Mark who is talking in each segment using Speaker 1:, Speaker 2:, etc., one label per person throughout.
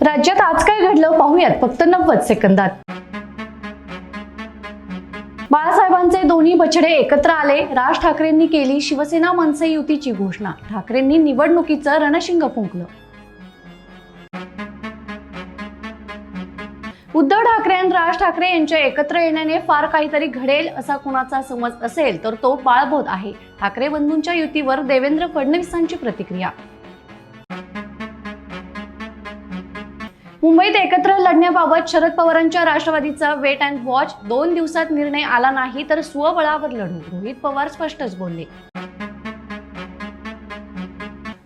Speaker 1: राज्यात आज काय घडलं पाहूयात फक्त 90 सेकंदात। बाळासाहेबांचे दोन्ही बछडे एकत्र आले। राज ठाकरेंनी केली शिवसेना मनसे युतीची घोषणा। ठाकरेंनी निवडणुकीचं रणशिंग फुंकलं। उद्धव ठाकरे आणि राज ठाकरे यांच्या एकत्र येण्याने फार काहीतरी घडेल असा कुणाचा समज असेल तर तो बाळबोध आहे। ठाकरे बंधूंच्या युतीवर देवेंद्र फडणवीसांची प्रतिक्रिया। मुंबईत एकत्र लढण्याबाबत शरद पवारांच्या राष्ट्रवादीचा वेट अँड वॉच। 2 दिवसात निर्णय आला नाही तर स्वबळावर लढू, रोहित पवार स्पष्टच बोलले।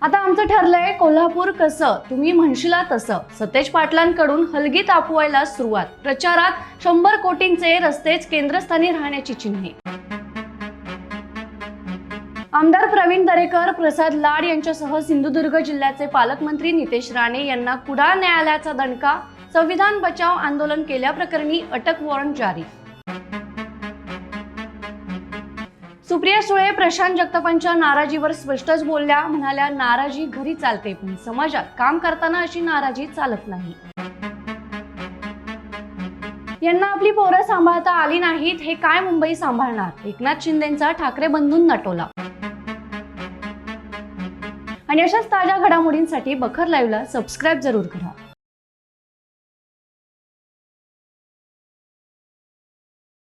Speaker 1: आता आमचं ठरलंय कोल्हापूर कसं तुम्ही म्हणशीला तसं। सतेज पाटलांकडून हलगी तापवायला सुरुवात। प्रचारात 100 कोटींचे रस्तेच केंद्रस्थानी राहण्याची चिन्हे। आमदार प्रवीण दरेकर, प्रसाद लाड यांच्यासह सिंधुदुर्ग जिल्ह्याचे पालकमंत्री नितेश राणे यांना कुडाळ न्यायालयाचा दणका। संविधान बचाव आंदोलन केल्याप्रकरणी अटक वॉरंट जारी। सुप्रिया सुळे प्रशांत जगतापांच्या नाराजीवर स्पष्टच बोलल्या। म्हणाल्या, नाराजी घरी चालते पण समाजात काम करताना अशी नाराजी चालत नाही। यांना आपली पोरं सांभाळता आली नाहीत, हे काय मुंबई सांभाळणार? एकनाथ शिंदेंचा ठाकरे बंधूंना टोला। आणि अशाच ताज्या घडामोडींसाठी बखर लाईव्हला सबस्क्राईब जरूर करा।